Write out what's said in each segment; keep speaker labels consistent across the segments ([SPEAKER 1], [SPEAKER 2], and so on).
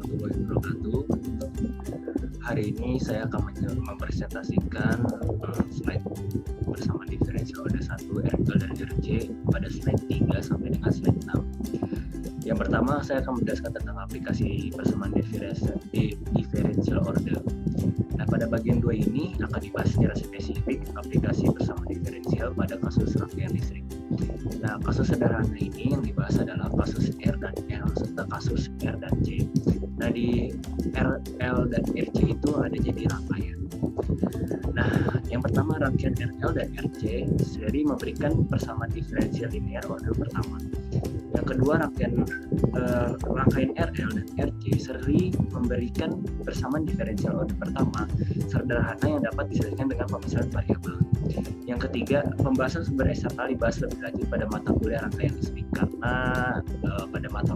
[SPEAKER 1] warahmatullahi wabarakatuh. Hari ini saya akan mempresentasikan slide bersama diferensial order 1 RL dan RC pada slide 3 sampai dengan slide 6. Yang pertama, saya akan menjelaskan tentang aplikasi persamaan differential order. Nah, pada bagian 2 ini akan dibahas secara spesifik aplikasi persamaan diferensial pada kasus rangkaian listrik. Nah, kasus sederhana ini yang dibahas adalah kasus R dan L serta kasus R dan C. Nah, di R, L, dan RC itu ada jadi rangkaian. Nah, yang pertama rangkaian RL dan RC seri memberikan persamaan diferensial linear order pertama. Yang kedua rangkaian RL dan RC seri memberikan persamaan diferensial order pertama sederhana yang dapat diselesaikan dengan pemisahan variabel. Yang ketiga, pembahasan sumber SRA dibahas lebih lanjut pada mata kuliah rangkaian listrik karena pada mata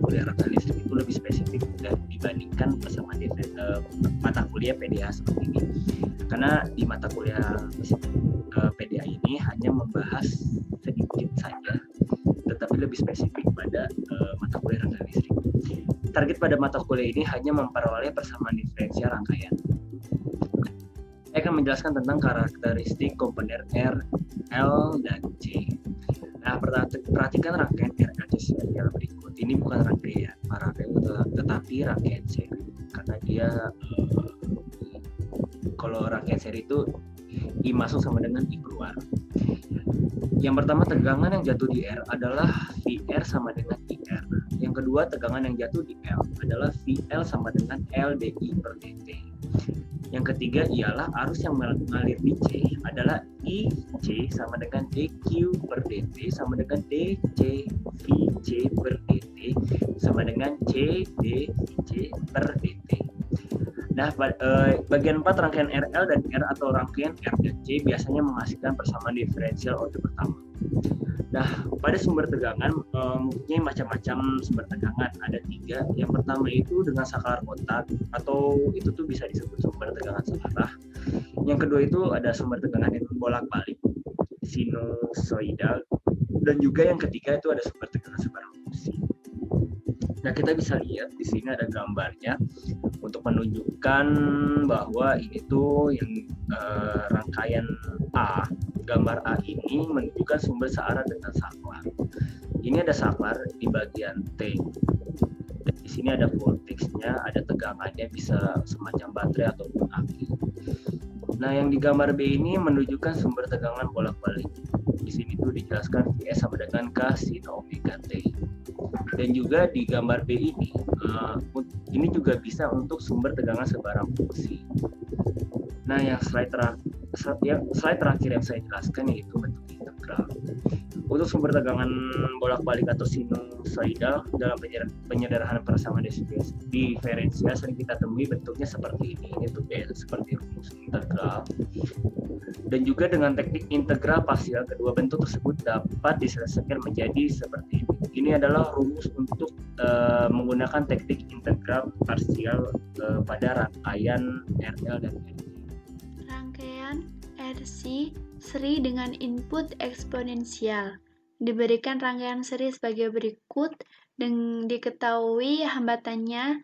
[SPEAKER 1] kuliah rangkaian listrik itu lebih spesifik dibandingkan persamaan mata kuliah PDA seperti ini. Karena di mata kuliah PDA ini hanya membahas sedikit saja, tetapi lebih spesifik pada mata kuliah rangkaian listrik. Target pada mata kuliah ini hanya memperoleh persamaan diferensial rangkaian. Saya akan menjelaskan tentang karakteristik komponen R, L, dan C. Nah, perhatikan rangkaian R, L, C serial berikut. Ini bukan rangkaian paralel, tetapi rangkaian seri. Karena dia, kalau rangkaian seri itu I masuk sama dengan I keluar. Yang pertama, tegangan yang jatuh di R adalah VR sama dengan IR. Yang kedua, tegangan yang jatuh di L adalah VL sama dengan LdI per dt. Yang ketiga ialah arus yang mengalir di C adalah IC sama dengan dQ per dt sama dengan DC VC per dt sama dengan CD VC per dt. Nah, bagian 4 rangkaian RL dan R atau rangkaian R dan C biasanya menghasilkan persamaan diferensial order pertama. Nah, pada sumber tegangan mempunyai macam-macam sumber tegangan, ada 3. Yang pertama itu dengan saklar kontak atau itu tuh bisa disebut sumber tegangan searah. Yang kedua itu ada sumber tegangan yang bolak-balik, sinusoidal, dan juga yang ketiga itu ada sumber tegangan sebarang fungsi. Nah, kita bisa lihat di sini ada gambarnya untuk menunjukkan bahwa ini tuh yang rangkaian A. Gambar A ini menunjukkan sumber searah dengan saklar. Ini ada saklar di bagian T. Di sini ada voltage-nya, ada tegangannya, bisa semacam baterai ataupun aki. Nah, yang di gambar B ini menunjukkan sumber tegangan bolak-balik. Di sini tuh dijelaskan Vs sama dengan K sin omega T. Dan juga di gambar B ini juga bisa untuk sumber tegangan sebarang fungsi. Nah, yang slide terakhir yang saya jelaskan yaitu bentuk integral. Untuk sumber tegangan bolak-balik atau sinusoidal dalam penyederhanaan persamaan diferensial sering kita temui bentuknya seperti ini. Ini tuh seperti rumus integral. Dan juga dengan teknik integral parsial, kedua bentuk tersebut dapat diselesaikan menjadi seperti ini. Ini adalah rumus untuk menggunakan teknik integral parsial pada rangkaian RL dan RC.
[SPEAKER 2] Rangkaian RC seri dengan input eksponensial. Diberikan rangkaian seri sebagai berikut dan diketahui hambatannya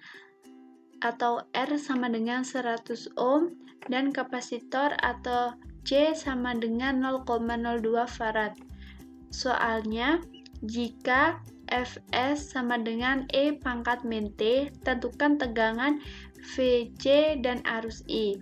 [SPEAKER 2] atau R sama dengan 100 ohm dan kapasitor atau C sama dengan 0,02 farad. Soalnya, jika Fs sama dengan E pangkat min T, tentukan tegangan Vc dan arus I.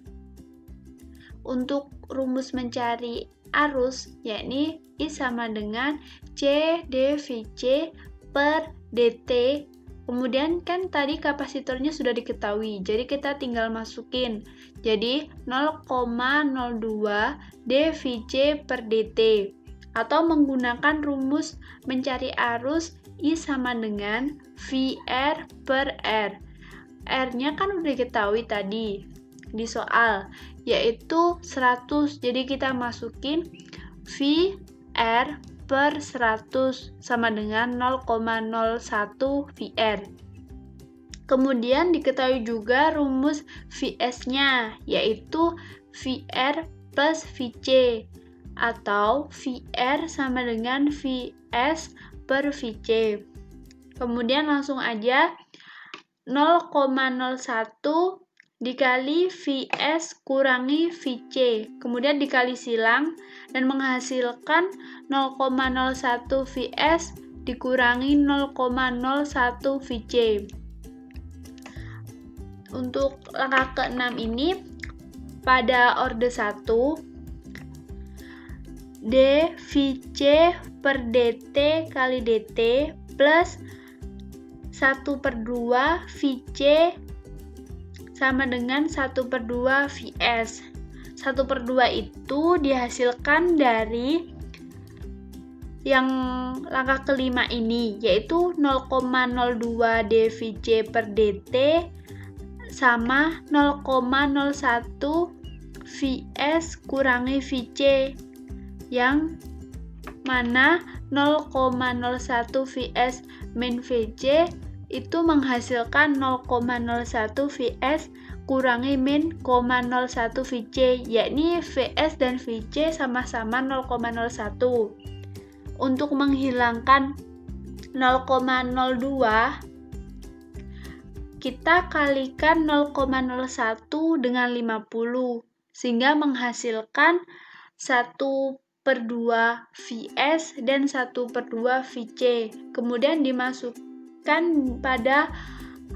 [SPEAKER 2] Untuk rumus mencari arus, yakni I sama dengan C dVc per dt. Kemudian kan tadi kapasitornya sudah diketahui, jadi kita tinggal masukin. Jadi 0,02 dVc per dt. Atau menggunakan rumus mencari arus I sama dengan VR per R. R-nya kan udah diketahui tadi di soal, yaitu 100. Jadi kita masukin VR per 100 sama dengan 0,01 VR. Kemudian diketahui juga rumus Vs-nya, yaitu VR plus Vc atau VR sama dengan Vs per Vc. Kemudian langsung aja 0,01 dikali Vs kurangi Vc, kemudian dikali silang dan menghasilkan 0,01 Vs dikurangi 0,01 Vc. Untuk langkah ke-6 ini, pada orde 1, dVc per dt kali dt plus 1/2 Vc sama dengan 1/2 Vs. 1/2 itu dihasilkan dari yang langkah kelima ini, yaitu 0,02 dVc per dt sama 0,01 Vs kurangi Vc, yang mana 0,01 Vs min Vc itu menghasilkan 0,01 Vs kurangi min 0,01 Vc, yakni Vs dan Vc sama-sama 0,01. Untuk menghilangkan 0,02, kita kalikan 0,01 dengan 50, sehingga menghasilkan 1/2 Vs dan 1/2 Vc. Kemudian dimasukkan pada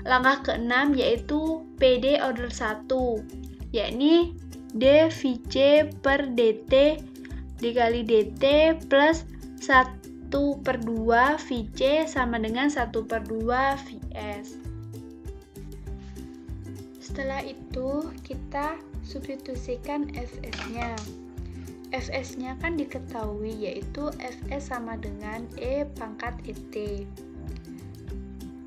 [SPEAKER 2] langkah ke-6, yaitu PD order 1, yakni dVc per dt dikali dt plus 1/2 Vc sama dengan 1/2 Vs. Setelah itu, kita substitusikan Fs-nya. Fs-nya kan diketahui, yaitu Fs sama dengan E pangkat ET.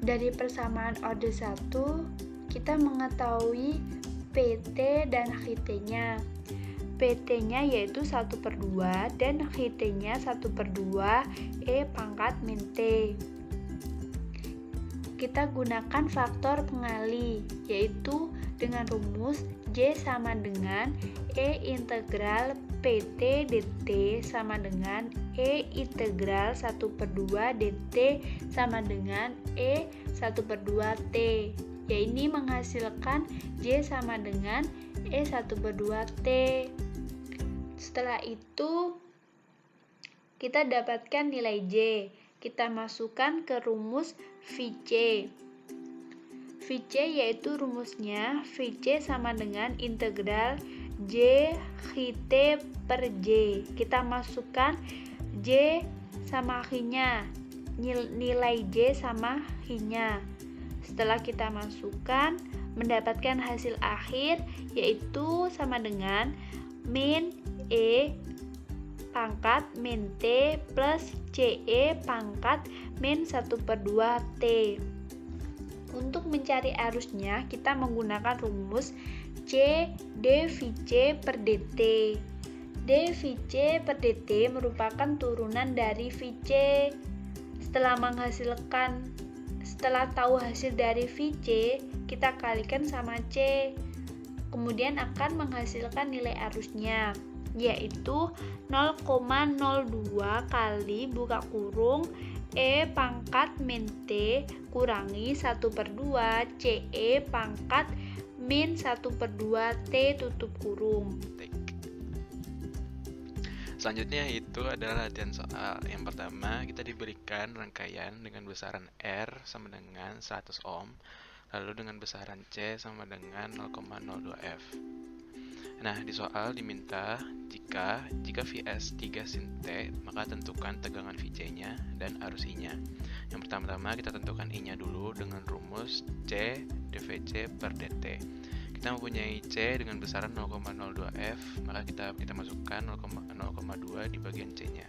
[SPEAKER 2] Dari persamaan orde 1, kita mengetahui PT dan HT-nya. PT-nya yaitu 1/2 dan HT-nya 1/2 E pangkat min T. Kita gunakan faktor pengali, yaitu dengan rumus J sama dengan E integral PT dt sama dengan E integral 1/2 dt sama dengan E 1/2 T. Ya, ini menghasilkan J sama dengan E 1/2 T. Setelah itu, kita dapatkan nilai J. Kita masukkan ke rumus Vc. Vc yaitu rumusnya Vc sama dengan integral J Ht per J. Kita masukkan J sama H-nya, nilai J sama H-nya. Setelah kita masukkan, mendapatkan hasil akhir yaitu sama dengan min E pangkat min T plus CE pangkat min 1/2 T. Untuk mencari arusnya, kita menggunakan rumus C dVc per dt. dVc per dt merupakan turunan dari Vc. Setelah tahu hasil dari Vc, kita kalikan sama C. Kemudian akan menghasilkan nilai arusnya, yaitu 0,02 kali buka kurung E pangkat min T kurangi 1/2 CE pangkat min 1/2 T tutup kurung.
[SPEAKER 3] Selanjutnya itu adalah latihan soal. Yang pertama, kita diberikan rangkaian dengan besaran R sama dengan 100 ohm, lalu dengan besaran C sama dengan 0,02 F. Nah, di soal diminta jika Vs 3 sin T, maka tentukan tegangan Vc-nya dan arus I-nya. Yang pertama-tama kita tentukan I-nya dulu dengan rumus C dVc per dt. Kita mempunyai C dengan besaran 0,02 F, maka kita masukkan 0,2 di bagian C-nya.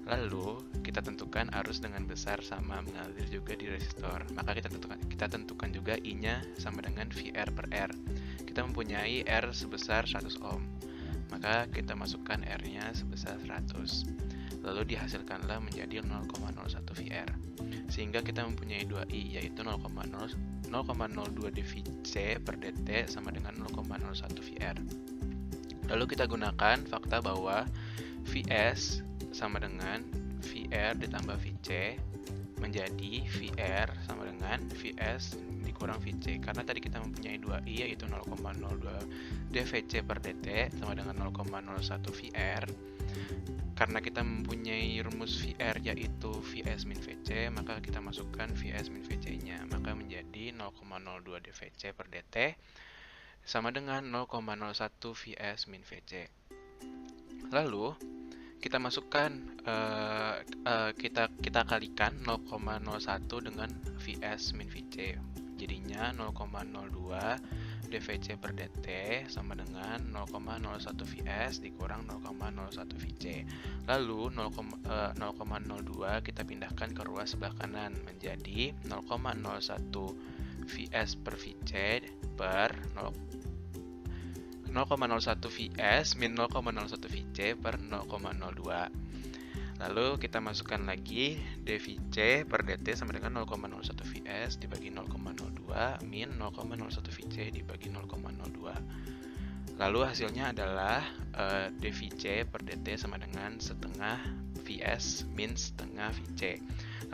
[SPEAKER 3] Lalu kita tentukan arus dengan besar sama mengalir juga di resistor, maka kita tentukan juga I-nya sama dengan VR per R. Kita mempunyai R sebesar 100 ohm, maka kita masukkan R-nya sebesar 100. Lalu dihasilkanlah menjadi 0,01 VR, sehingga kita mempunyai 2I, yaitu 0,02 dVc per dt sama dengan 0,01 VR. Lalu kita gunakan fakta bahwa Vs sama dengan VR ditambah Vc menjadi VR sama dengan Vs dikurang Vc. Karena tadi kita mempunyai 2i yaitu 0,02 dVc per dt sama dengan 0,01 VR. Karena kita mempunyai rumus VR yaitu Vs min Vc, maka kita masukkan Vs min Vc-nya, maka menjadi 0,02 dVc per dt sama dengan 0,01 Vs min Vc. Lalu kita masukkan kita kalikan 0,01 dengan Vs min Vc, jadinya 0,02 dVc per dt sama dengan 0,01 Vs dikurang 0,01 Vc. Lalu 0,02 kita pindahkan ke ruas sebelah kanan menjadi 0,01 Vs per Vc per 0,01 Vs min 0,01 Vc per 0,02. Lalu kita masukkan lagi dVc per dt sama dengan 0,01 Vs dibagi 0,02 min 0,01 Vc dibagi 0,02. Lalu hasilnya adalah dVc per dt sama dengan setengah Vs min setengah Vc.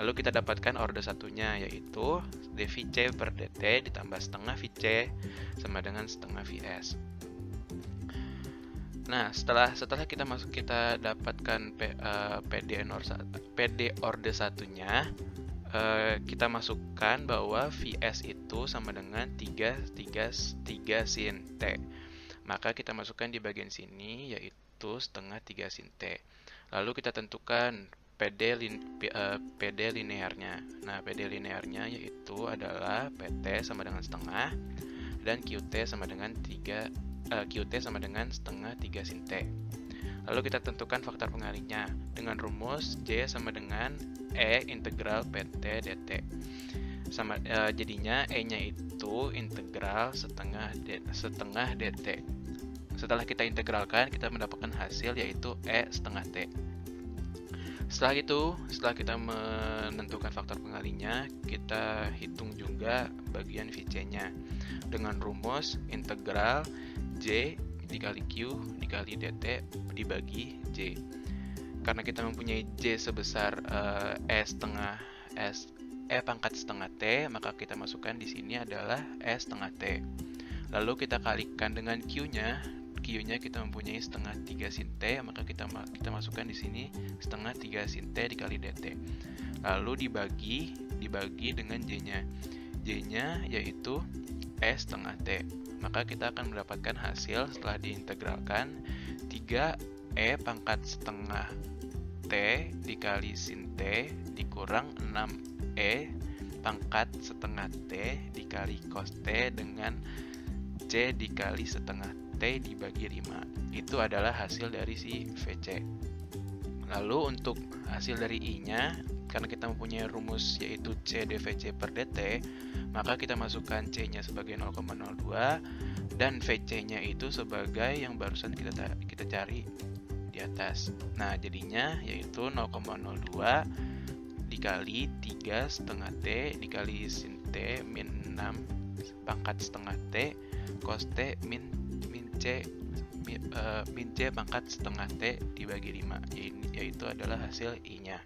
[SPEAKER 3] Lalu kita dapatkan orde satunya yaitu dVc per dt ditambah setengah Vc sama dengan setengah Vs. Nah, setelah kita dapatkan PD orde satunya, kita masukkan bahwa Vs itu sama dengan 3 sin T. Maka kita masukkan di bagian sini yaitu setengah 3 sin T. Lalu kita tentukan PD linearnya. Nah, PD linearnya yaitu adalah PT sama dengan setengah dan QT sama dengan setengah 3 sin T. Lalu kita tentukan faktor pengalinya dengan rumus J sama dengan E integral PT dt. Jadinya E-nya itu integral setengah dt. Setelah kita integralkan, kita mendapatkan hasil yaitu E setengah T. Setelah kita menentukan faktor pengalinya, kita hitung juga bagian Vc-nya dengan rumus integral J dikali Q dikali dt dibagi J. Karena kita mempunyai J sebesar E pangkat setengah T, maka kita masukkan di sini adalah E setengah T. Lalu kita kalikan dengan Q-nya kita mempunyai setengah 3 sin T, maka kita masukkan di sini setengah 3 sin T dikali dt. Lalu dibagi dengan J-nya. J-nya yaitu E setengah T. Maka kita akan mendapatkan hasil setelah diintegralkan 3E pangkat setengah T dikali sin T dikurang 6E pangkat setengah T dikali cos T dengan C dikali setengah T dibagi 5. Itu adalah hasil dari si VC. Lalu untuk hasil dari I-nya, karena kita mempunyai rumus yaitu C dVc per dt, maka kita masukkan C-nya sebagai 0,02 dan VC-nya itu sebagai yang barusan kita cari di atas. Nah, jadinya yaitu 0,02 dikali 3 setengah T dikali sin T min 6 pangkat setengah T cos T min C pangkat setengah T dibagi 5, yaitu adalah hasil I-nya.